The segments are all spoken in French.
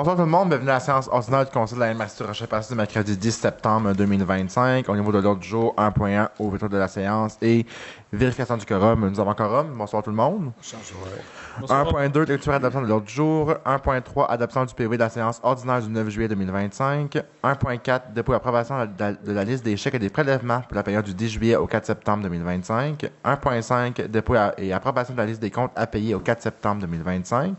Bonsoir tout le monde, bienvenue à la séance ordinaire du Conseil de la MRC de Rochelle-Percée du mercredi 10 septembre 2025. Au niveau de l'ordre du jour, 1.1, ouverture de la séance et vérification du quorum. Nous avons quorum. Bonsoir tout le monde. 1.2, lecture et adoption de l'ordre du jour. 1.3, adoption du PV de la séance ordinaire du 9 juillet 2025. 1.4, dépôt et approbation de la liste des chèques et des prélèvements pour la période du 10 juillet au 4 septembre 2025. 1.5, dépôt et approbation de la liste des comptes à payer au 4 septembre 2025.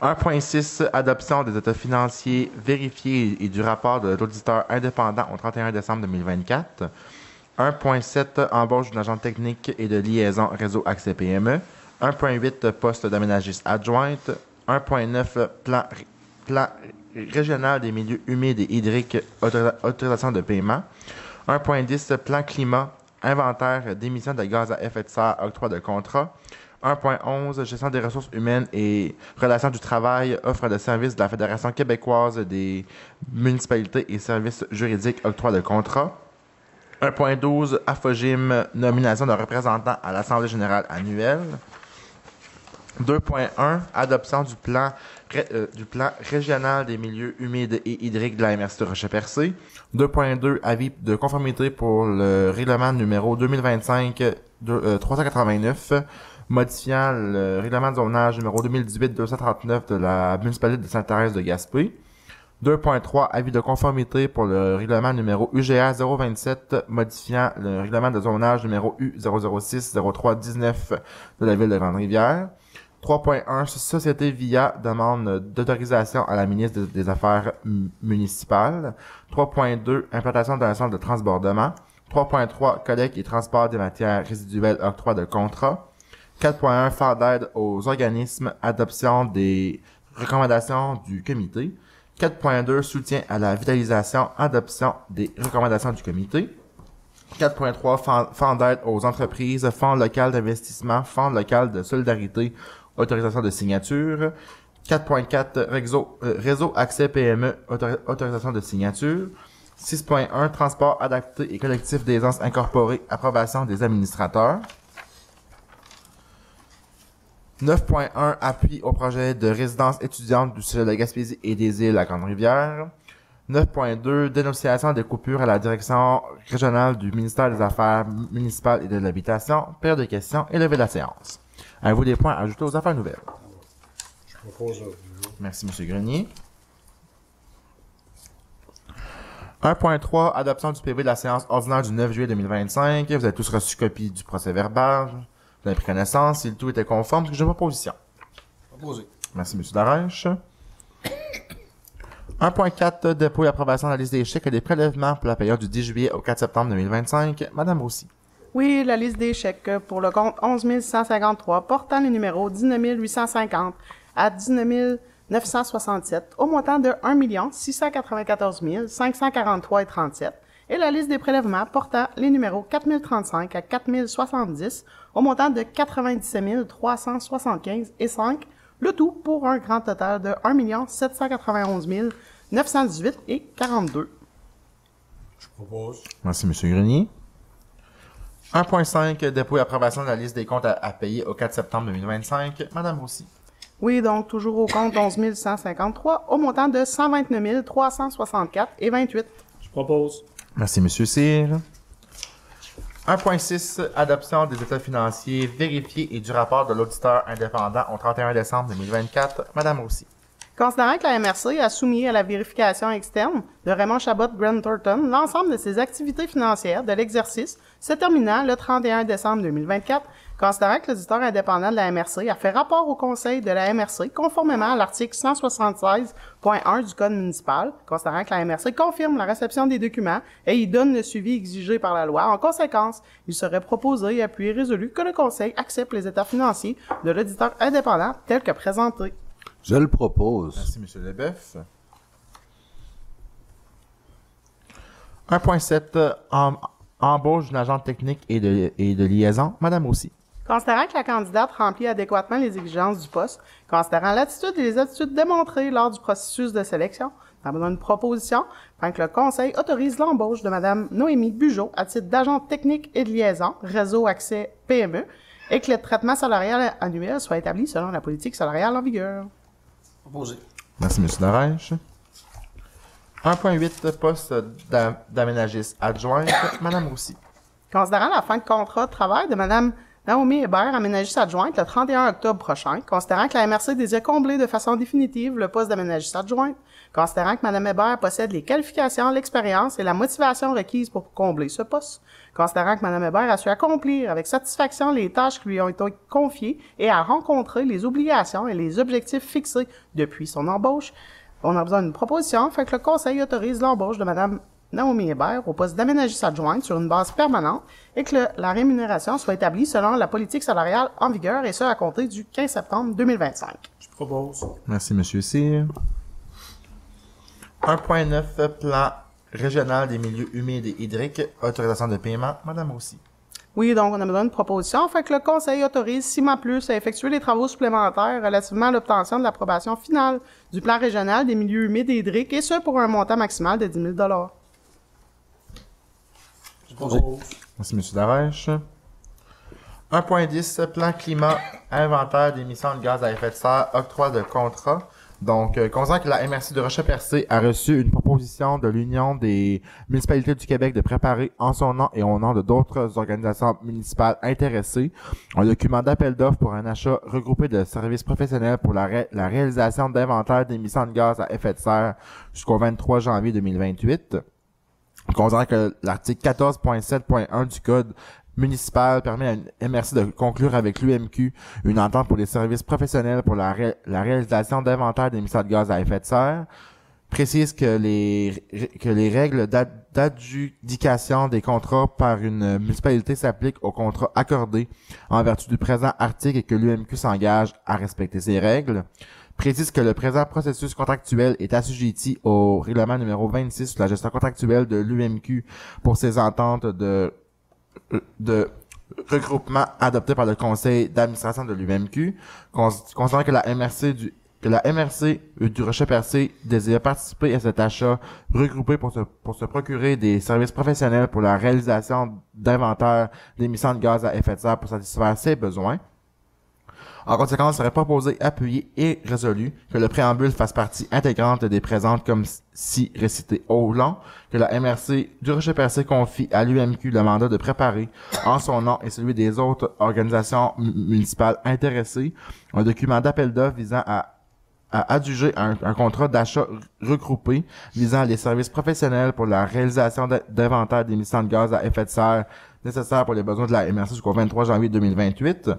1.6, adoption des états financiers vérifiés et du rapport de l'auditeur indépendant au 31 décembre 2024. 1.7, embauche d'une agente technique et de liaison réseau accès PME. 1.8, poste d'aménagiste adjointe. 1.9, plan régional des milieux humides et hydriques, autorisation de paiement. 1.10, plan climat, inventaire d'émissions de gaz à effet de serre, octroi de contrat. 1.11, gestion des ressources humaines et relations du travail, offre de services de la Fédération québécoise des municipalités et services juridiques, octroi de contrat. 1.12, AFOGIM, nomination d'un représentant à l'Assemblée générale annuelle. 2.1, adoption du plan régional des milieux humides et hydriques de la MRC de Rochelle-Percée. 2.2, avis de conformité pour le règlement numéro 2025-389, modifiant le règlement de zonage numéro 2018-239 de la municipalité de Sainte-Thérèse de Gaspé. 2.3, avis de conformité pour le règlement numéro UGA 027, modifiant le règlement de zonage numéro U006-0319 de la ville de Grande-Rivière. 3.1, société via demande d'autorisation à la ministre des Affaires municipales. 3.2, implantation d'un centre de transbordement. 3.3, collecte et transport des matières résiduelles, octroi de contrat. 4.1, faire d'aide aux organismes, adoption des recommandations du comité. 4.2, soutien à la vitalisation, adoption des recommandations du comité. 4.3, fonds d'aide aux entreprises, fonds local d'investissement, fonds local de solidarité, autorisation de signature. 4.4, réseau accès PME, autorisation de signature. 6.1, transport adapté et collectif d'aisance incorporée, approbation des administrateurs. 9.1, appui au projet de résidence étudiante du Cégep de Gaspésie et des îles à Grande-Rivière. 9.2, dénonciation des coupures à la direction régionale du ministère des Affaires municipales et de l'Habitation. Période de questions et levée de la séance. Avez-vous des points à ajouter aux affaires nouvelles? Je propose. Merci, M. Grenier. 1.3, adoption du PV de la séance ordinaire du 9 juillet 2025. Vous avez tous reçu copie du procès-verbal. Vous avez pris connaissance. Si le tout était conforme, est-ce que j'ai une proposition? Proposé. Merci, M. Darèche. 1.4, dépôt et approbation de la liste des chèques et des prélèvements pour la période du 10 juillet au 4 septembre 2025. Madame Roussy. Oui, la liste des chèques pour le compte 11 153 portant les numéros 19 850 à 19 967 au montant de 1 694 543,37 et la liste des prélèvements portant les numéros 4035 à 4070 au montant de 97 375,5, le tout pour un grand total de 1 791 918,42. Je propose. Merci, M. Grenier. 1.5, dépôt et approbation de la liste des comptes à payer au 4 septembre 2025. Madame Roussy. Oui, donc toujours au compte 11 153 au montant de 129 364,28. Je propose. Merci, M. Cyr. 1.6, adoption des états financiers vérifiés et du rapport de l'auditeur indépendant au 31 décembre 2024. Madame Roussy. Considérant que la MRC a soumis à la vérification externe de Raymond Chabot Grant Thornton l'ensemble de ses activités financières de l'exercice se terminant le 31 décembre 2024, considérant que l'auditeur indépendant de la MRC a fait rapport au Conseil de la MRC conformément à l'article 176.1 du Code municipal, considérant que la MRC confirme la réception des documents et y donne le suivi exigé par la loi. En conséquence, il serait proposé et appuyé résolu que le Conseil accepte les états financiers de l'auditeur indépendant tels que présentés. Je le propose. Merci, M. Leboeuf. 1.7, embauche d'une agente technique et de liaison. Madame Roussy. Considérant que la candidate remplit adéquatement les exigences du poste, considérant l'attitude et les attitudes démontrées lors du processus de sélection, nous avons une proposition afin que le Conseil autorise l'embauche de Mme Noémie Bugeaud à titre d'agente technique et de liaison, réseau accès PME, et que le traitement salarial annuel soit établi selon la politique salariale en vigueur. Proposé. Merci, M. Darèche. 1.8, poste d'aménagiste adjointe, Mme Roussy. Considérant la fin de contrat de travail de Mme Naomi Hébert, aménagiste adjointe, le 31 octobre prochain, considérant que la MRC désire combler de façon définitive le poste d'aménagiste adjointe, considérant que Mme Hébert possède les qualifications, l'expérience et la motivation requises pour combler ce poste, considérant que Mme Hébert a su accomplir avec satisfaction les tâches qui lui ont été confiées et a rencontré les obligations et les objectifs fixés depuis son embauche, on a besoin d'une proposition, fait que le Conseil autorise l'embauche de Mme Naomi Hébert au poste d'aménagiste adjointe sur une base permanente et que la rémunération soit établie selon la politique salariale en vigueur et ce à compter du 15 septembre 2025. Je propose. Merci, M. Cyr. 1.9, plan régional des milieux humides et hydriques, autorisation de paiement, Mme Roussy. Oui, donc on a besoin d'une proposition, fait que le Conseil autorise 6 mois plus à effectuer les travaux supplémentaires relativement à l'obtention de l'approbation finale du plan régional des milieux humides et hydriques et ce pour un montant maximal de 10 000 Je propose. Merci, M. Darèche. 1.10, plan climat, inventaire d'émissions de gaz à effet de serre, octroi de contrat. Donc, considérant que la MRC de Rocher-Percé a reçu une proposition de l'Union des municipalités du Québec de préparer en son nom et au nom de d'autres organisations municipales intéressées un document d'appel d'offres pour un achat regroupé de services professionnels pour la réalisation d'inventaires d'émissions de gaz à effet de serre jusqu'au 23 janvier 2028. Considérant que l'article 14.7.1 du Code municipal permet à une MRC de conclure avec l'UMQ une entente pour les services professionnels pour la réalisation d'inventaires d'émissions de gaz à effet de serre, précise que les règles d'adjudication des contrats par une municipalité s'appliquent aux contrats accordés en vertu du présent article et que l'UMQ s'engage à respecter ces règles. Précise que le présent processus contractuel est assujetti au règlement numéro 26 sur la gestion contractuelle de l'UMQ pour ses ententes de regroupement adopté par le conseil d'administration de l'UMQ, considérant que la MRC du Rocher-Percé désire participer à cet achat regroupé pour se procurer des services professionnels pour la réalisation d'inventaires d'émissions de gaz à effet de serre pour satisfaire ses besoins. En conséquence, il serait proposé, appuyé et résolu que le préambule fasse partie intégrante des présentes comme si récité au long, que la MRC du Rocher-Percé confie à l'UMQ le mandat de préparer, en son nom et celui des autres organisations municipales intéressées, un document d'appel d'offres visant à adjuger un contrat d'achat regroupé visant les services professionnels pour la réalisation d'inventaires d'émissions de gaz à effet de serre nécessaires pour les besoins de la MRC jusqu'au 23 janvier 2028.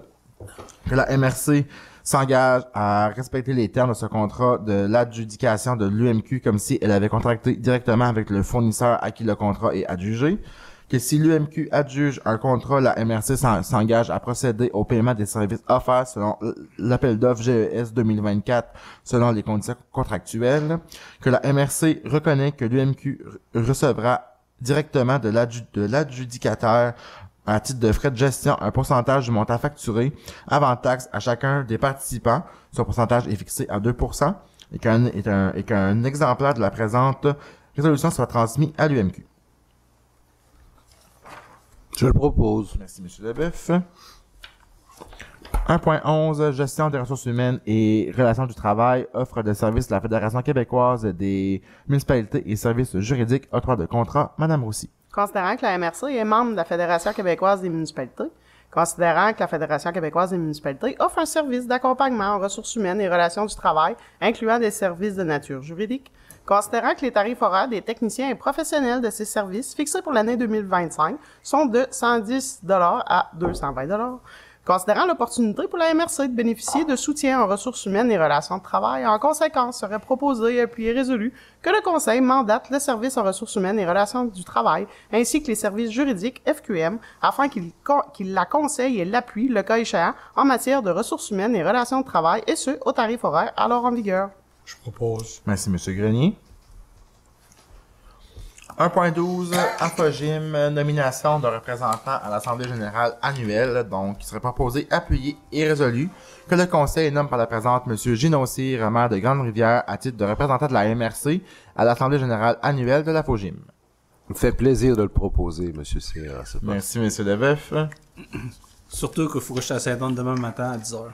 Que la MRC s'engage à respecter les termes de ce contrat de l'adjudication de l'UMQ comme si elle avait contracté directement avec le fournisseur à qui le contrat est adjugé. Que si l'UMQ adjuge un contrat, la MRC s'engage à procéder au paiement des services offerts selon l'appel d'offres GES 2024 selon les conditions contractuelles. Que la MRC reconnaît que l'UMQ recevra directement de l'adjudicateur à titre de frais de gestion un pourcentage du montant facturé avant taxe à chacun des participants. Ce pourcentage est fixé à 2% et qu'un exemplaire de la présente résolution soit transmis à l'UMQ. Je le propose. Merci, M. Leboeuf. 1.11, gestion des ressources humaines et relations du travail, offre de services de la Fédération québécoise des municipalités et services juridiques, octroi de contrat, Mme Roussy. Considérant que la MRC est membre de la Fédération québécoise des municipalités, considérant que la Fédération québécoise des municipalités offre un service d'accompagnement en ressources humaines et relations du travail, incluant des services de nature juridique, considérant que les tarifs horaires des techniciens et professionnels de ces services fixés pour l'année 2025 sont de 110 $ à 220 $, considérant l'opportunité pour la MRC de bénéficier de soutien en ressources humaines et relations de travail, en conséquence, serait proposé, appuyé et résolu que le Conseil mandate le service en ressources humaines et relations du travail, ainsi que les services juridiques FQM, afin qu'il la conseille et l'appuie, le cas échéant, en matière de ressources humaines et relations de travail, et ce, au tarif horaire alors en vigueur. Je propose. Merci, M. Grenier. 1.12, Infogym, nomination d'un représentant à l'Assemblée générale annuelle. Donc, il serait proposé, appuyé et résolu que le Conseil nomme par la présente M. Gino Cyr, maire de Grande-Rivière, à titre de représentant de la MRC à l'Assemblée générale annuelle de la FOGIM. Me fait plaisir de le proposer, M. Cyr. Merci, M. Leboeuf. Surtout qu'il faut que je sois à Saint-Anne demain matin à 10h.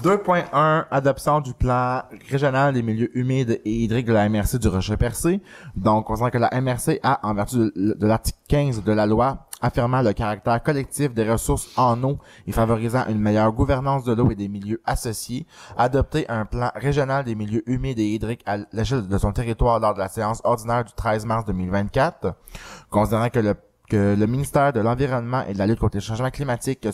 2.1, adoption du plan régional des milieux humides et hydriques de la MRC du Rocher-Percé. Donc, concernant que la MRC a, en vertu de l'article 15 de la loi, affirmant le caractère collectif des ressources en eau et favorisant une meilleure gouvernance de l'eau et des milieux associés, adopté un plan régional des milieux humides et hydriques à l'échelle de son territoire lors de la séance ordinaire du 13 mars 2024, considérant que le ministère de l'Environnement et de la lutte contre les changements climatiques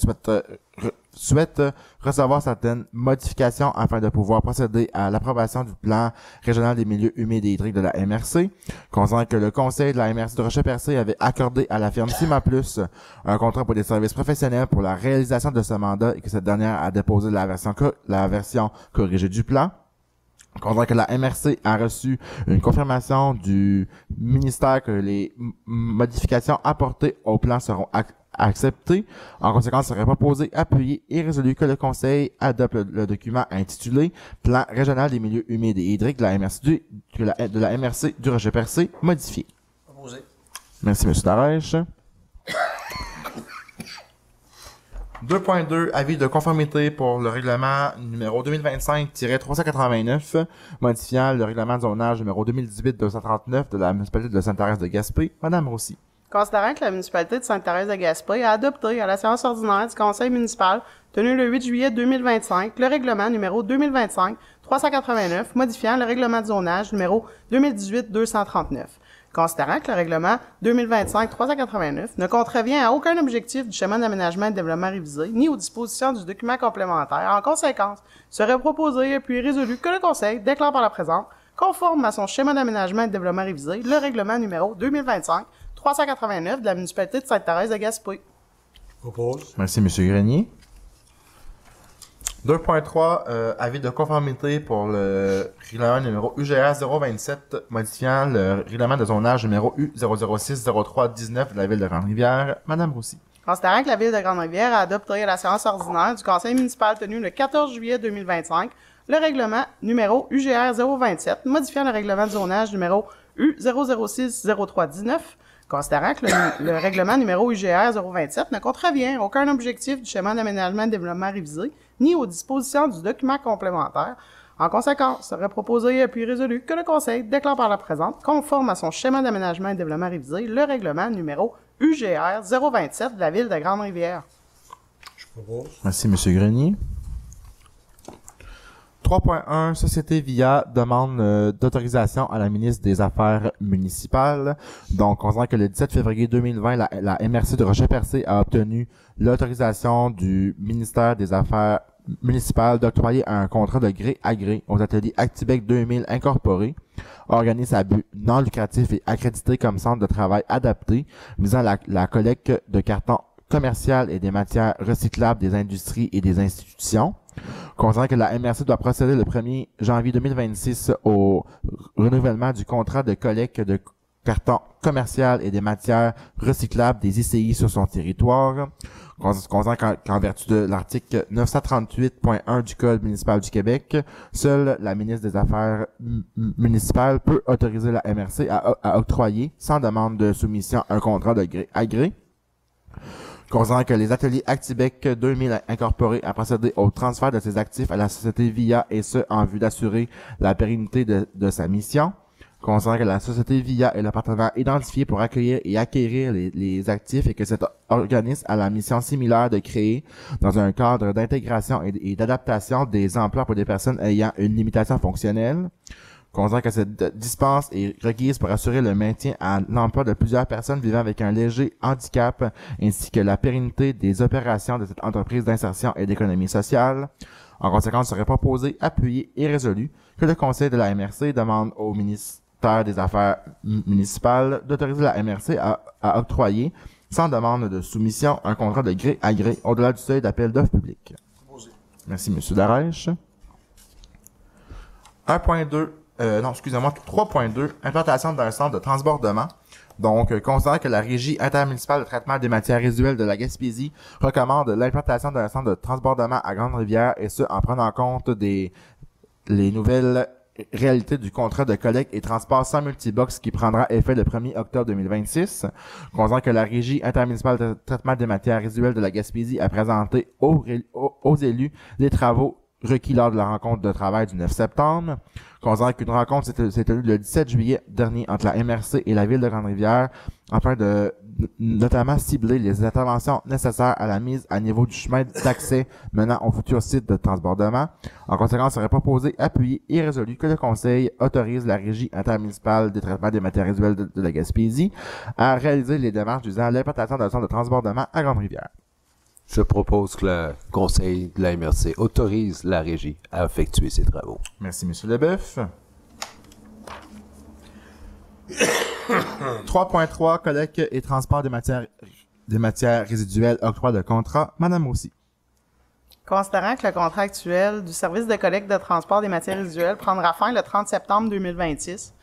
souhaite recevoir certaines modifications afin de pouvoir procéder à l'approbation du plan régional des milieux humides et hydriques de la MRC, considérant que le conseil de la MRC de Rocher-Percé avait accordé à la firme Cima Plus un contrat pour des services professionnels pour la réalisation de ce mandat et que cette dernière a déposé la version corrigée du plan. Considérant que la MRC a reçu une confirmation du ministère que les modifications apportées au plan seront acceptées. En conséquence, il serait proposé, appuyé et résolu que le Conseil adopte le document intitulé Plan régional des milieux humides et hydriques de la MRC du Rocher-Percé modifié. Proposé. Merci, M. Darèche. 2.2, avis de conformité pour le règlement numéro 2025-389, modifiant le règlement de zonage numéro 2018-239 de la municipalité de Sainte-Thérèse de Gaspé. Madame Rossi. Considérant que la municipalité de Sainte-Thérèse de Gaspé a adopté à la séance ordinaire du conseil municipal tenue le 8 juillet 2025 le règlement numéro 2025-389 modifiant le règlement de zonage numéro 2018-239. Considérant que le règlement 2025-389 ne contrevient à aucun objectif du schéma d'aménagement et de développement révisé, ni aux dispositions du document complémentaire, en conséquence, serait proposé puis résolu que le Conseil déclare par la présente, conforme à son schéma d'aménagement et de développement révisé, le règlement numéro 2025-389 de la municipalité de Sainte-Thérèse de Gaspé. Propose. Merci, M. Grenier. 2.3, avis de conformité pour le règlement numéro UGA 027, modifiant le règlement de zonage numéro U0060319 de la ville de Grande-Rivière. Madame Roussy. Considérant que la ville de Grande-Rivière a adopté à la séance ordinaire du conseil municipal tenue le 14 juillet 2025 le règlement numéro UGR 027, modifiant le règlement de zonage numéro U0060319, considérant que le règlement numéro UGR 027 ne contrevient à aucun objectif du schéma d'aménagement et de développement révisé, ni aux dispositions du document complémentaire. En conséquence, serait proposé puis résolu que le Conseil déclare par la présente, conforme à son schéma d'aménagement et de développement révisé, le règlement numéro UGR 027 de la ville de Grande-Rivière. Je propose. Merci, M. Grenier. 3.1, Société Via demande d'autorisation à la ministre des Affaires municipales. Donc, considérant que le 17 février 2020, la MRC de Rocher-Percé a obtenu l'autorisation du ministère des Affaires municipales d'octroyer un contrat de gré à gré aux ateliers Actibec 2000 incorporés, organismes à but non lucratif et accrédités comme centre de travail adapté, visant la collecte de cartons commercial et des matières recyclables des industries et des institutions. Considérant que la MRC doit procéder le 1er janvier 2026 au renouvellement du contrat de collecte de cartons commercial et des matières recyclables des ICI sur son territoire. Considérant qu'en vertu de l'article 938.1 du Code municipal du Québec, seule la ministre des Affaires municipales peut autoriser la MRC à octroyer, sans demande de soumission, un contrat de gré à gré. Considérant que les ateliers Actibec 2000 incorporés a procédé au transfert de ses actifs à la société VIA et ce, en vue d'assurer la pérennité de sa mission. Considérant que la société VIA est le partenaire identifié pour accueillir et acquérir les actifs et que cet organisme a la mission similaire de créer, dans un cadre d'intégration et d'adaptation des emplois pour des personnes ayant une limitation fonctionnelle. Considérant que cette dispense est requise pour assurer le maintien à l'emploi de plusieurs personnes vivant avec un léger handicap, ainsi que la pérennité des opérations de cette entreprise d'insertion et d'économie sociale. En conséquence, il serait proposé, appuyé et résolu que le Conseil de la MRC demande au ministère des Affaires municipales d'autoriser la MRC à octroyer, sans demande de soumission, un contrat de gré à gré au-delà du seuil d'appel d'offres publiques. Merci, M. Darèche. 3.2, implantation d'un centre de transbordement. Donc, considérant que la Régie intermunicipale de traitement des matières résiduelles de la Gaspésie recommande l'implantation d'un centre de transbordement à Grande-Rivière, et ce, en prenant en compte les nouvelles réalités du contrat de collecte et transport sans multibox qui prendra effet le 1er octobre 2026. Considérant que la Régie intermunicipale de traitement des matières résiduelles de la Gaspésie a présenté aux élus les travaux requis lors de la rencontre de travail du 9 septembre. Considérant qu'une rencontre s'est tenue le 17 juillet dernier entre la MRC et la Ville de Grande-Rivière afin de notamment cibler les interventions nécessaires à la mise à niveau du chemin d'accès menant au futur site de transbordement. En conséquence, il serait proposé, appuyé et résolu que le Conseil autorise la Régie intermunicipale des traitements des matières résiduelles de la Gaspésie à réaliser les démarches visant l'implantation d'un centre de transbordement à Grande-Rivière. Je propose que le Conseil de la MRC autorise la Régie à effectuer ces travaux. Merci, M. Leboeuf. 3.3 Collecte et transport des matières résiduelles, octroi de contrat. Madame aussi. Considérant que le contrat actuel du service de collecte de transport des matières résiduelles prendra fin le 30 septembre 2026,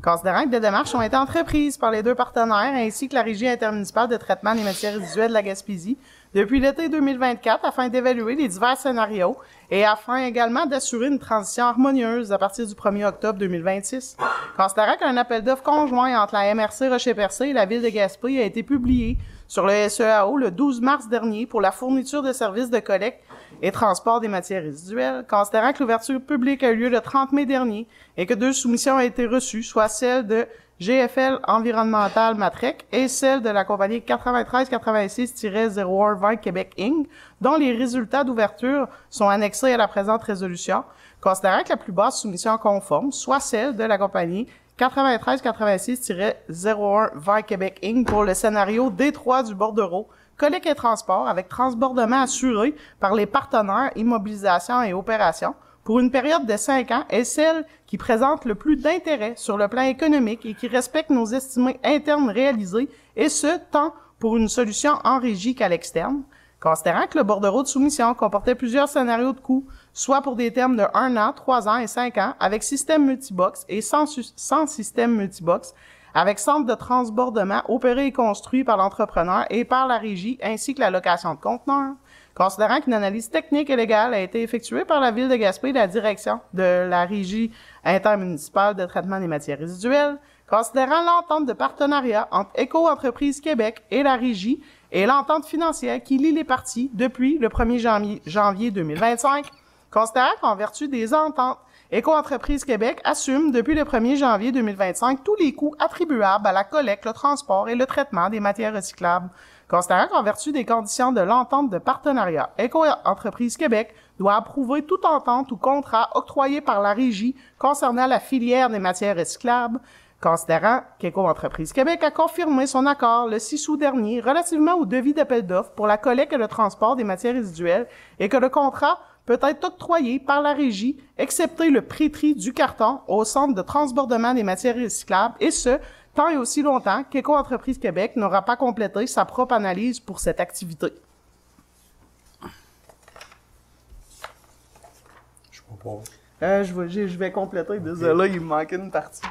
considérant que des démarches ont été entreprises par les deux partenaires ainsi que la Régie intermunicipale de traitement des matières résiduelles de la Gaspésie depuis l'été 2024 afin d'évaluer les divers scénarios et afin également d'assurer une transition harmonieuse à partir du 1er octobre 2026. Considérant qu'un appel d'offres conjoint entre la MRC Rocher-Percé et la Ville de Gaspé a été publié sur le SEAO le 12 mars dernier pour la fourniture de services de collecte et transport des matières résiduelles, considérant que l'ouverture publique a eu lieu le 30 mai dernier et que 2 soumissions ont été reçues, soit celle de GFL Environnemental Matrec et celle de la compagnie 9386-0120 Québec Inc., dont les résultats d'ouverture sont annexés à la présente résolution, considérant que la plus basse soumission conforme, soit celle de la compagnie 9386-0120 Québec Inc. pour le scénario D3 du bordereau, collecte et transport avec transbordement assuré par les partenaires immobilisation et opération pour une période de 5 ans est celle qui présente le plus d'intérêt sur le plan économique et qui respecte nos estimés internes réalisés, et ce, tant pour une solution en régie qu'à l'externe. Considérant que le bordereau de soumission comportait plusieurs scénarios de coûts, soit pour des termes de 1 an, 3 ans et 5 ans, avec système multibox et sans système multibox, avec centre de transbordement opéré et construit par l'entrepreneur et par la régie, ainsi que la location de conteneurs. Considérant qu'une analyse technique et légale a été effectuée par la Ville de Gaspé et la direction de la Régie intermunicipale de traitement des matières résiduelles, considérant l'entente de partenariat entre Éco-Entreprises Québec et la Régie et l'entente financière qui lie les parties depuis le 1er janvier 2025, considérant qu'en vertu des ententes, Éco-Entreprises Québec assume depuis le 1er janvier 2025 tous les coûts attribuables à la collecte, le transport et le traitement des matières recyclables. Considérant qu'en vertu des conditions de l'entente de partenariat, Éco-Entreprises Québec doit approuver toute entente ou contrat octroyé par la Régie concernant la filière des matières recyclables, considérant qu'Éco-Entreprises Québec a confirmé son accord le 6 août dernier relativement au devis d'appel d'offres pour la collecte et le transport des matières résiduelles et que le contrat peut être octroyé par la Régie, excepté le pré-tri du carton au centre de transbordement des matières recyclables, et ce, tant et aussi longtemps qu'Éco-Entreprises Québec n'aura pas complété sa propre analyse pour cette activité. Je propose. Je vais compléter, désolé, il me manquait une partie.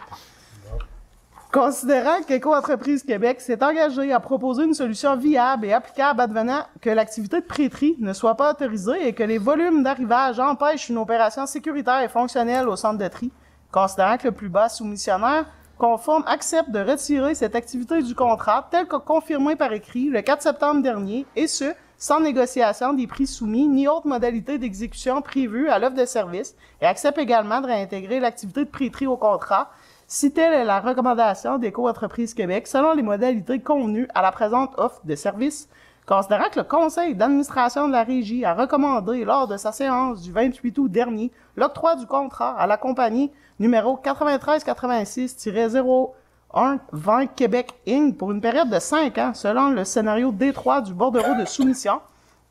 Considérant qu'Éco-Entreprises Québec s'est engagé à proposer une solution viable et applicable advenant que l'activité de pré-tri ne soit pas autorisée et que les volumes d'arrivage empêchent une opération sécuritaire et fonctionnelle au centre de tri, considérant que le plus bas soumissionnaire conforme accepte de retirer cette activité du contrat tel que confirmé par écrit le 4 septembre dernier, et ce, sans négociation des prix soumis ni autre modalité d'exécution prévue à l'offre de service, et accepte également de réintégrer l'activité de pré-tri au contrat, si telle est la recommandation d'Éco-Entreprises Québec selon les modalités convenues à la présente offre de service, considérant que le Conseil d'administration de la Régie a recommandé lors de sa séance du 28 août dernier l'octroi du contrat à la compagnie numéro 9386-0120 Québec Inc. pour une période de 5 ans selon le scénario D3 du bordereau de soumission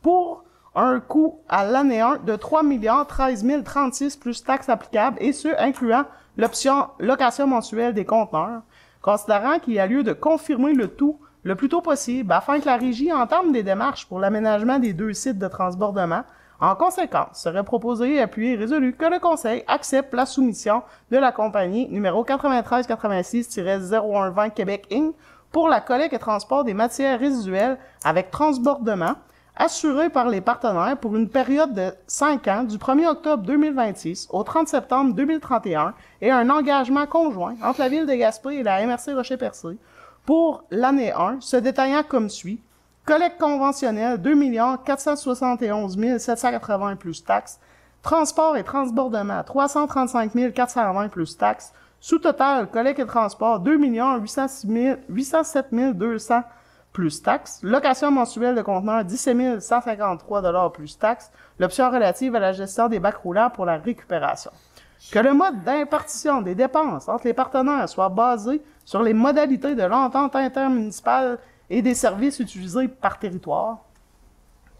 pour un coût à l'année 1 de 3 13 036 plus taxes applicables, et ce, incluant l'option location mensuelle des conteneurs, considérant qu'il y a lieu de confirmer le tout le plus tôt possible afin que la Régie entame des démarches pour l'aménagement des 2 sites de transbordement. En conséquence, serait proposé, appuyé et résolu que le Conseil accepte la soumission de la compagnie numéro 9386-0120 Québec Inc. pour la collecte et transport des matières résiduelles avec transbordement, assuré par les partenaires pour une période de 5 ans du 1er octobre 2026 au 30 septembre 2031 et un engagement conjoint entre la Ville de Gaspé et la MRC Rocher-Percé pour l'année 1, se détaillant comme suit. Collecte conventionnelle, 2 471 780 plus taxes. Transport et transbordement, 335 420 plus taxes. Sous-total, collecte et transport, 2 807 200 plus taxes. Location mensuelle de conteneurs, 17 153 plus taxes. L'option relative à la gestion des bacs roulants pour la récupération. Que le mode d'impartition des dépenses entre les partenaires soit basé sur les modalités de l'entente intermunicipale et des services utilisés par territoire.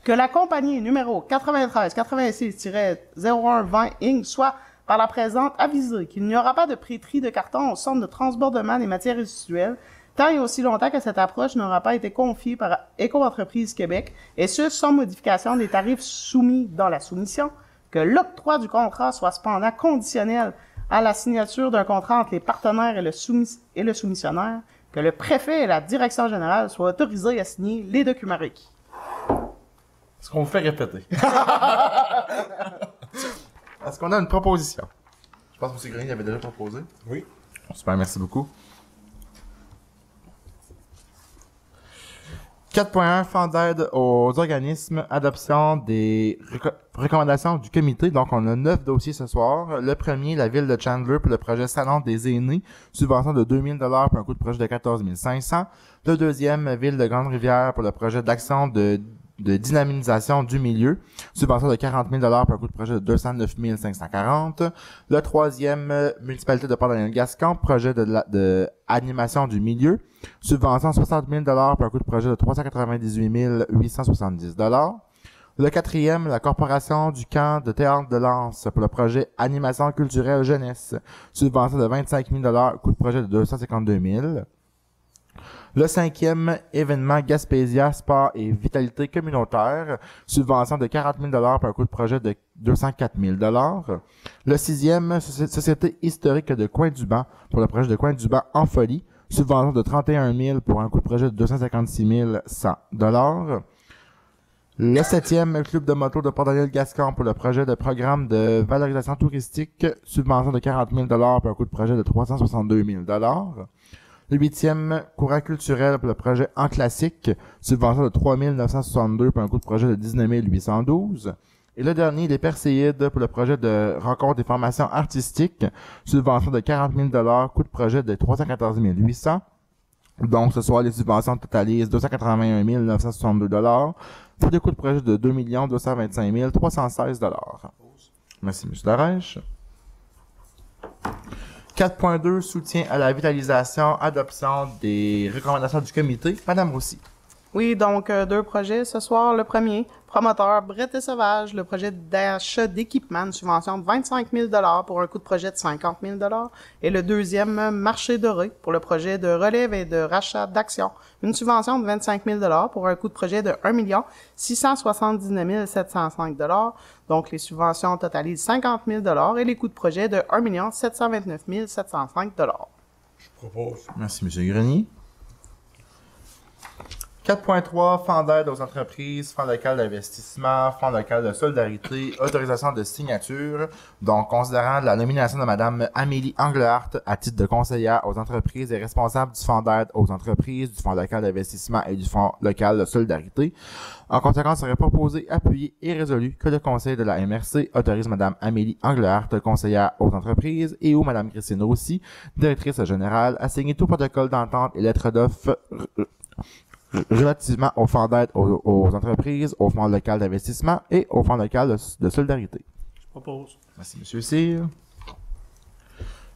Que la compagnie numéro 9386-0120 Inc. soit par la présente avisée qu'il n'y aura pas de prêterie de carton au centre de transbordement des matières résiduelles tant et aussi longtemps que cette approche n'aura pas été confiée par Éco-Entreprise Québec, et ce, sans modification des tarifs soumis dans la soumission, que l'octroi du contrat soit cependant conditionnel à la signature d'un contrat entre les partenaires et le soumissionnaire, que le préfet et la direction générale soient autorisés à signer les documents requis. Est-ce qu'on vous fait répéter? Est-ce qu'on a une proposition? Je pense que M. Grenier avait déjà proposé. Oui. Super, merci beaucoup. 4.1, fonds d'aide aux organismes, adoption des recommandations du comité. Donc, on a 9 dossiers ce soir. Le premier, la ville de Chandler pour le projet Salon des aînés, subvention de 2 000 $ pour un coût de projet de 14 500. Le deuxième, ville de Grande-Rivière pour le projet d'action de dynamisation du milieu, subvention de 40 000 $ pour un coût de projet de 209 540. Le troisième, municipalité de Port-Daniel-Gascon, projet de animation du milieu, subvention de 60 000 $ pour un coût de projet de 398 870 $. Le quatrième, la corporation du camp de théâtre de Lens pour le projet animation culturelle jeunesse, subvention de 25 000 $, coût de projet de 252 000. Le cinquième, événement Gaspésia, sport et vitalité communautaire, subvention de 40 000 $ pour un coût de projet de 204 000 $. Le sixième, société historique de Coin-du-Banc pour le projet de Coin-du-Banc en folie, subvention de 31 000 pour un coût de projet de 256 100 $. Le septième, club de moto de Port-Daniel-Gascon pour le projet de programme de valorisation touristique, subvention de 40 000 $ pour un coût de projet de 362 000 $. Le huitième, courant culturel pour le projet En Classique, subvention de 3 962 pour un coût de projet de 19 812. Et le dernier, les Perséides pour le projet de rencontre des formations artistiques, subvention de 40 000 $, coût de projet de 314 800. Donc, ce soir, les subventions totalisent 281 962 $, pour des coûts de projet de 2 225 316 $. Merci, M. Darèche. 4.2, soutien à la vitalisation, adoption des recommandations du comité. Madame Roussy. Oui, donc 2 projets ce soir. Le premier, promoteur Brett et Sauvage, le projet d'achat d'équipement, une subvention de 25 000 $ pour un coût de projet de 50 000 $. Et le deuxième, Marché Doré, pour le projet de relève et de rachat d'actions, une subvention de 25 000 $ pour un coût de projet de 1 679 705 $. Donc, les subventions totalisent 50 000 $ et les coûts de projet de 1 729 705 $. Je propose. Merci, M. Grenier. 4.3, fonds d'aide aux entreprises, fonds local d'investissement, fonds local de solidarité, autorisation de signature. Donc, considérant la nomination de Mme Amélie Englehart à titre de conseillère aux entreprises et responsable du fonds d'aide aux entreprises, du fonds local d'investissement et du fonds local de solidarité. En conséquence, serait proposé, appuyé et résolu que le conseil de la MRC autorise Mme Amélie Englehart, conseillère aux entreprises, et ou Mme Christine Roussy, directrice générale, à signer tout protocole d'entente et lettre d'offre relativement au fonds d'aide aux entreprises, au fonds local d'investissement et au fonds local de solidarité. Je propose. Merci, M. Cyr.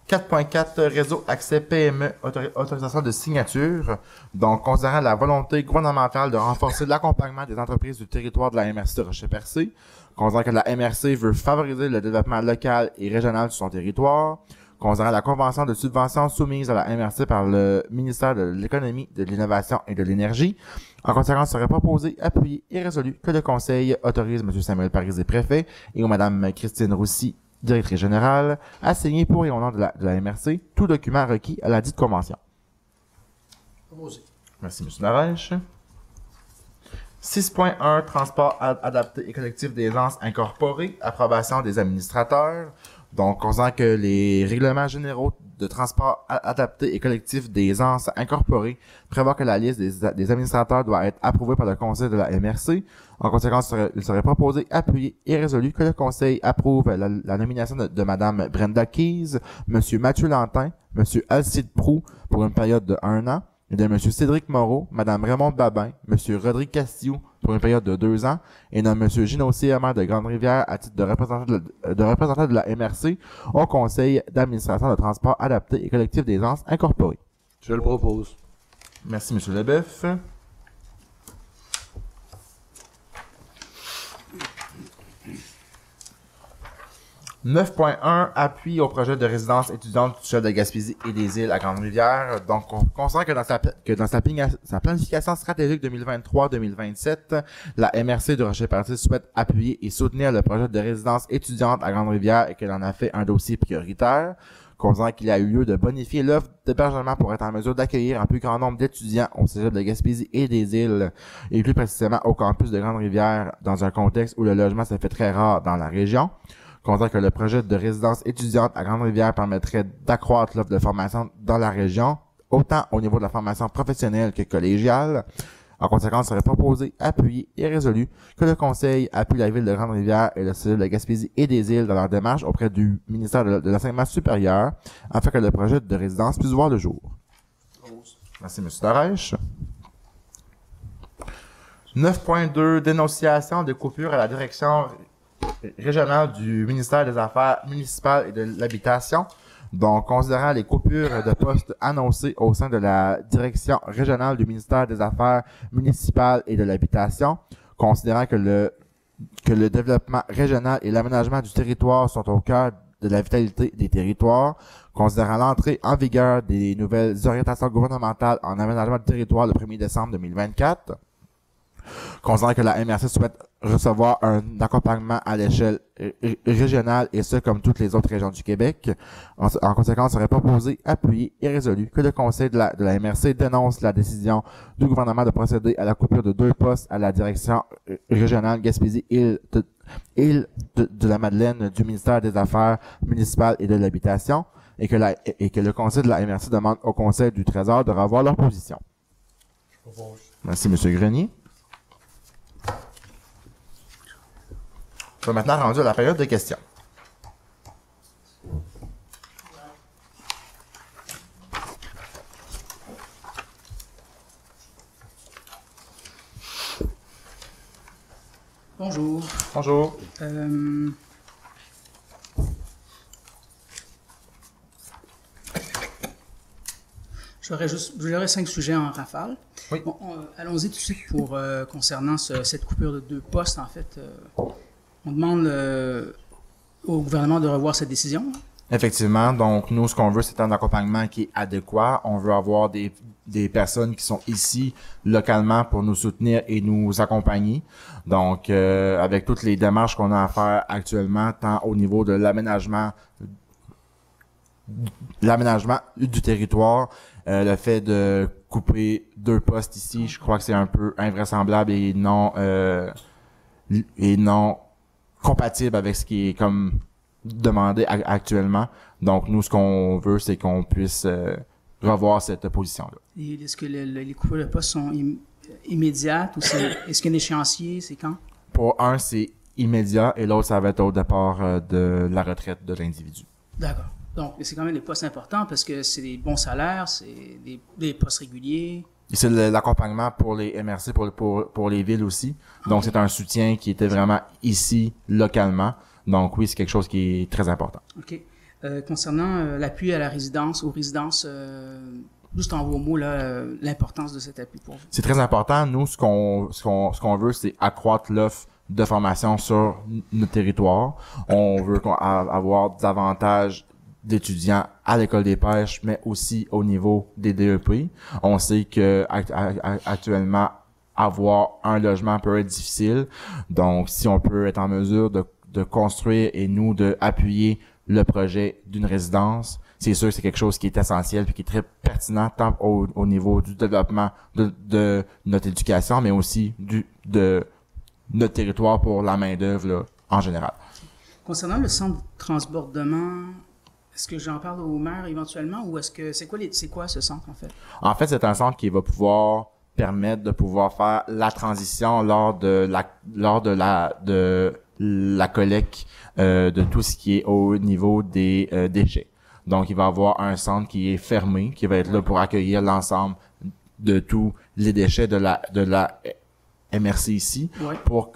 4.4, réseau accès PME, autorisation de signature. Donc, considérant la volonté gouvernementale de renforcer l'accompagnement des entreprises du territoire de la MRC de Rocher-Percé, considérant que la MRC veut favoriser le développement local et régional sur son territoire, considérant la convention de subvention soumise à la MRC par le ministère de l'Économie, de l'Innovation et de l'Énergie. En conséquence, serait proposé, appuyé et résolu que le Conseil autorise M. Samuel Parisé, préfet, et Mme Christine Roussy, directrice générale, à signer pour et au nom de la MRC tout document requis à la dite convention. Proposé. Merci, M. Darèche. 6.1, transport adapté et collectif des agences incorporées, approbation des administrateurs. Donc, considérant que les règlements généraux de transport adapté et collectif des ANSES incorporés prévoient que la liste des administrateurs doit être approuvée par le conseil de la MRC. En conséquence, il serait proposé, appuyé et résolu que le conseil approuve la nomination de Madame Brenda Keyes, Monsieur Mathieu Lantin, Monsieur Alcide Proux pour une période de 1 an, et de Monsieur Cédric Moreau, Madame Raymond Babin, Monsieur Rodrigue Castillo pour une période de 2 ans, et de Monsieur Gino maire de Grande-Rivière à titre de représentant de la MRC au conseil d'administration de transport adapté et collectif des ANSES incorporés. Je le propose. Merci, Monsieur Leboeuf. 9.1 appui au projet de résidence étudiante du chef de Gaspésie et des îles à Grande-Rivière. Donc, on considère que dans sa planification stratégique 2023-2027, la MRC de Rocher-Party souhaite appuyer et soutenir le projet de résidence étudiante à Grande-Rivière et qu'elle en a fait un dossier prioritaire. Considérant qu'il a eu lieu de bonifier l'offre d'hébergement pour être en mesure d'accueillir un plus grand nombre d'étudiants au cégep de Gaspésie et des îles, et plus précisément au campus de Grande-Rivière, dans un contexte où le logement se fait très rare dans la région. Considérant que le projet de résidence étudiante à Grande-Rivière permettrait d'accroître l'offre de formation dans la région, autant au niveau de la formation professionnelle que collégiale. En conséquence, il serait proposé, appuyé et résolu que le Conseil appuie la ville de Grande-Rivière et le cégep de Gaspésie et des îles dans leur démarche auprès du ministère de l'Enseignement supérieur afin que le projet de résidence puisse voir le jour. Merci, M. Darèche. 9.2 Dénonciation de coupures à la direction régionale du ministère des Affaires municipales et de l'Habitation. Donc, considérant les coupures de postes annoncées au sein de la direction régionale du ministère des Affaires municipales et de l'Habitation, considérant que le développement régional et l'aménagement du territoire sont au cœur de la vitalité des territoires, considérant l'entrée en vigueur des nouvelles orientations gouvernementales en aménagement du territoire le 1er décembre 2024, considérant que la MRC souhaite recevoir un accompagnement à l'échelle régionale et ce comme toutes les autres régions du Québec. En conséquence, il serait proposé, appuyé et résolu que le conseil de la MRC dénonce la décision du gouvernement de procéder à la coupure de 2 postes à la direction régionale Gaspésie-Île de la Madeleine du ministère des Affaires municipales et de l'Habitation et que le conseil de la MRC demande au conseil du Trésor de revoir leur position. Je propose. Merci, M. Grenier. On va maintenant rendu à la période de questions. Bonjour. Bonjour. J'aurais 5 sujets en rafale. Oui. Bon, allons-y tout de suite pour concernant cette coupure de 2 postes. En fait, on demande au gouvernement de revoir cette décision. Effectivement. Donc, nous, ce qu'on veut, c'est un accompagnement qui est adéquat. On veut avoir des personnes qui sont ici localement pour nous soutenir et nous accompagner. Donc, avec toutes les démarches qu'on a à faire actuellement, tant au niveau de l'aménagement du territoire, le fait de couper 2 postes ici, je crois que c'est un peu invraisemblable et non compatible avec ce qui est comme demandé actuellement. Donc, nous, ce qu'on veut, c'est qu'on puisse revoir cette position-là. Et est-ce que les coupures de postes sont immédiates ou est-ce qu'il y a un échéancier? C'est quand? Pour un, c'est immédiat et l'autre, ça va être au départ de la retraite de l'individu. D'accord. Donc, c'est quand même des postes importants parce que c'est des bons salaires, c'est des postes réguliers. Et c'est l'accompagnement pour les MRC, pour les villes aussi. Donc, Okay. c'est un soutien qui était vraiment ici, localement. Donc, oui, c'est quelque chose qui est très important. OK. Concernant l'appui à la résidence, aux résidences, juste en vos mots, l'importance de cet appui pour vous. C'est très important. Nous, ce qu'on veut, c'est accroître l'offre de formation sur notre territoire. On veut avoir davantage d'étudiants à l'école des pêches, mais aussi au niveau des DEP. On sait que actuellement, avoir un logement peut être difficile. Donc, si on peut être en mesure de construire et nous de appuyer le projet d'une résidence, c'est sûr que c'est quelque chose qui est essentiel et qui est très pertinent tant au niveau du développement de notre éducation, mais aussi de notre territoire pour la main-d'œuvre en général. Concernant le centre de transbordement, est-ce que j'en parle au maire éventuellement ou est-ce que c'est quoi ce centre en fait? En fait, c'est un centre qui va pouvoir permettre de pouvoir faire la transition lors de la collecte de tout ce qui est au niveau des déchets. Donc, il va y avoir un centre qui est fermé, qui va être là pour accueillir l'ensemble de tous les déchets de la MRC ici, Ouais. pour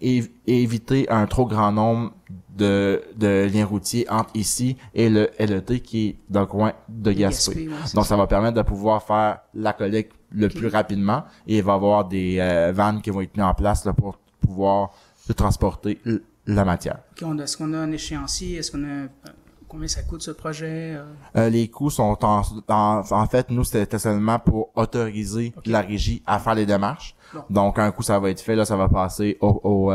éviter un trop grand nombre de liens routiers entre ici et le LET qui est dans le coin de Gaspé. Ouais, c'est Donc, ça. ça va permettre de pouvoir faire la collecte le plus rapidement et il va y avoir des vannes qui vont être mises en place là, pour pouvoir transporter la matière. Ok, est-ce qu'on a un échéancier? Est-ce qu'on a combien ça coûte ce projet? Les coûts sont en fait, nous, c'était seulement pour autoriser la régie à faire les démarches. Bon. Donc, un coup, ça va être fait, là, ça va passer au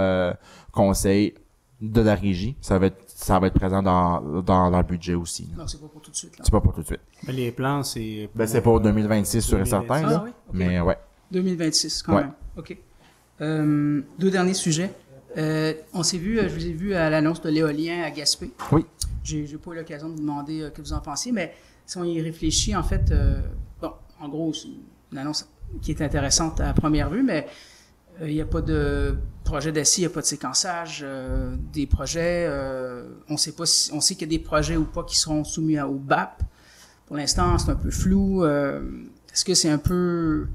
conseil de la régie. Ça va être présent dans le budget aussi. Là. Non, c'est pas pour tout de suite. Là. C'est pas pour tout de suite. Mais les plans, c'est... C'est pour 2026 sûr et certain, là. Ah oui? Ok. Mais ouais. 2026 quand Ouais. même. OK. Deux derniers sujets. On s'est vu, je vous ai vu à l'annonce de l'éolien à Gaspé. Oui. J'ai pas eu l'occasion de vous demander que vous en pensiez, mais si on y réfléchit, en fait, bon, en gros, c'est une annonce qui est intéressante à première vue, mais il n'y a pas de projet d'assis, il n'y a pas de séquençage des projets. On sait pas on sait qu'il y a des projets ou pas qui seront soumis au BAP. Pour l'instant, c'est un peu flou. Est-ce que c'est un peu...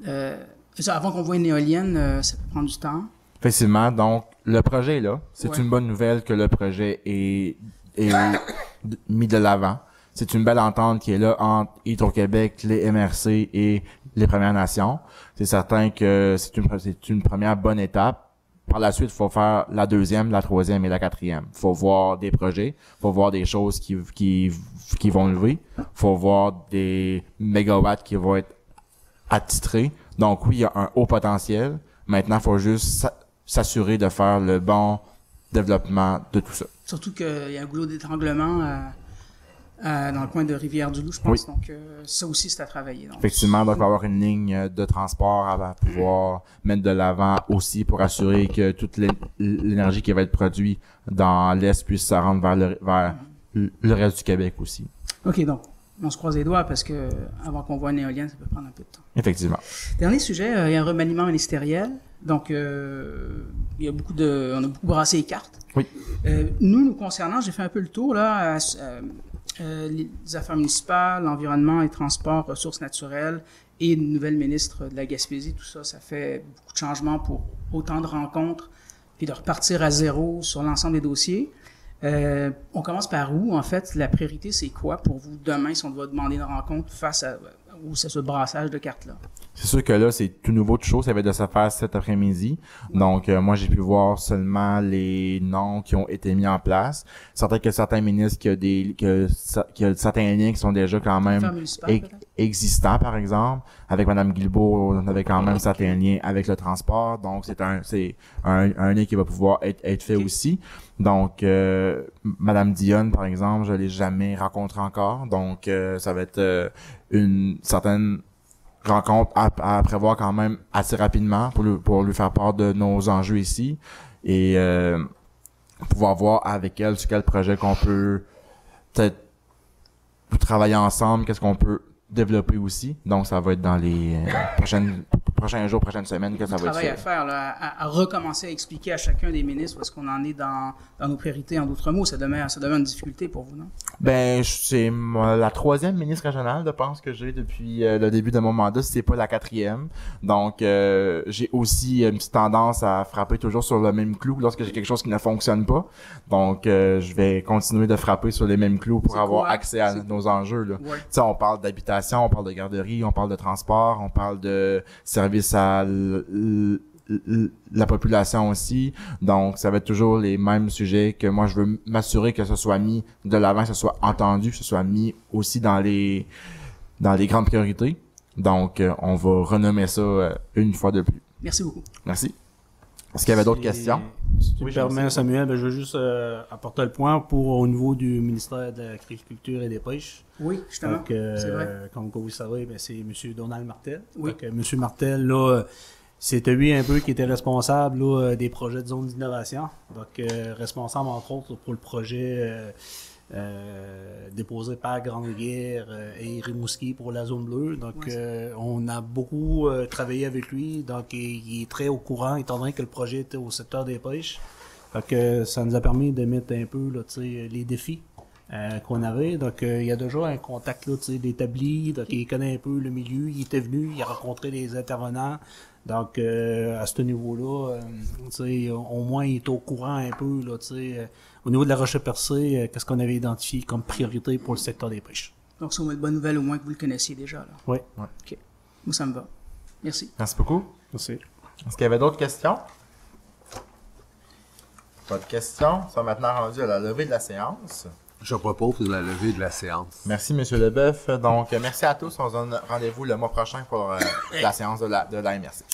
avant qu'on voit une éolienne, ça peut prendre du temps. Effectivement, donc le projet est là. C'est Ouais. une bonne nouvelle que le projet est mis de l'avant. C'est une belle entente qui est là entre Hydro-Québec, les MRC et les Premières Nations. C'est certain que c'est une première bonne étape. Par la suite, il faut faire la deuxième, la troisième et la quatrième. Il faut voir des projets, il faut voir des choses qui vont lever, il faut voir des mégawatts qui vont être attitrés. Donc oui, il y a un haut potentiel. Maintenant, il faut juste s'assurer de faire le bon développement de tout ça. Surtout qu'il y a un goulot d'étranglement dans le coin de Rivière-du-Loup, je pense. Oui. Donc, ça aussi, c'est à travailler. Donc, Effectivement, donc il va y avoir une ligne de transport à pouvoir mettre de l'avant aussi pour assurer que toute l'énergie qui va être produite dans l'Est puisse se rendre vers le reste du Québec aussi. OK, donc, on se croise les doigts parce que avant qu'on voit une éolienne, ça peut prendre un peu de temps. Effectivement. Dernier sujet, il y a un remaniement ministériel. Donc, il y a on a beaucoup brassé les cartes. Oui. Nous concernant, j'ai fait un peu le tour, là, les affaires municipales, l'environnement et transports, ressources naturelles et une nouvelle ministre de la Gaspésie, tout ça, ça fait beaucoup de changements pour autant de rencontres puis de repartir à zéro sur l'ensemble des dossiers. On commence par où, en fait? La priorité, c'est quoi pour vous demain si on doit demander une rencontre face à ce brassage de cartes-là? C'est sûr que là, c'est tout nouveau de chose. Ça va de se faire cet après-midi. Donc, moi, j'ai pu voir seulement les noms qui ont été mis en place. Certain que certains ministres, qu'il y a certains liens qui sont déjà quand même Affaires municipales, peut-être? existants, par exemple. Avec Mme Guilbeault, on avait quand même certains liens avec le transport. Donc, c'est un lien qui va pouvoir être fait Ok. aussi. Donc, Mme Dionne, par exemple, je l'ai jamais rencontrée encore. Donc, ça va être une certaine rencontre à prévoir quand même assez rapidement pour lui faire part de nos enjeux ici et pouvoir voir avec elle sur quel projet qu'on peut peut-être travailler ensemble, qu'est-ce qu'on peut développer aussi. Donc, ça va être dans les prochains jours, prochaines semaines que ça va être Travail à fait. faire, là, à recommencer à expliquer à chacun des ministres où est-ce qu'on en est dans nos priorités. En d'autres mots, ça demeure une difficulté pour vous, non? Ben, c'est la troisième ministre régionale, je pense, que j'ai depuis le début de mon mandat, si c'est pas la quatrième. Donc, j'ai aussi une petite tendance à frapper toujours sur le même clou lorsque j'ai quelque chose qui ne fonctionne pas. Donc, je vais continuer de frapper sur les mêmes clous pour C'est avoir quoi? accès à nos enjeux, là. Ouais. Tu sais, on parle d'habitation, on parle de garderie, on parle de transport, on parle de services à la population aussi. Donc, ça va être toujours les mêmes sujets que moi, je veux m'assurer que ce soit mis de l'avant, que ce soit entendu, que ce soit mis aussi dans les grandes priorités. Donc, on va renommer ça une fois de plus. Merci beaucoup. Merci. Est-ce qu'il y avait d'autres questions? Si tu Oui, me je permets, sais. Samuel, ben, je veux juste apporter le point au niveau du ministère de l'Agriculture et des Pêches. Oui, justement. Donc, c'est vrai. comme vous savez, ben, c'est M. Donald Martel. Oui. Donc, M. Martel, là, C'était lui un peu qui était responsable là, des projets de zone d'innovation. Donc, responsable, entre autres, pour le projet déposé par Grande-Rivière et Rimouski pour la zone bleue. Donc, on a beaucoup travaillé avec lui. Donc, il est très au courant, étant donné que le projet était au secteur des pêches. Fait que ça nous a permis de mettre un peu là, les défis qu'on avait. Donc, il y a déjà un contact là, d'établi. Donc, il connaît un peu le milieu. Il était venu, il a rencontré des intervenants. Donc, à ce niveau-là, au moins, il est au courant un peu, là, au niveau de la recherche percée, qu'est-ce qu'on avait identifié comme priorité pour le secteur des pêches. Donc, c'est une bonne nouvelle, au moins que vous le connaissiez déjà. Là. Oui. OK. Moi, ça me va. Merci. Merci beaucoup. Merci. Est-ce qu'il y avait d'autres questions? Pas de questions. Nous sommes maintenant rendus à la levée de la séance. Je propose la levée de la séance. Merci, M. Leboeuf. Donc, merci à tous. On se donne rendez-vous le mois prochain pour la séance de la MRC.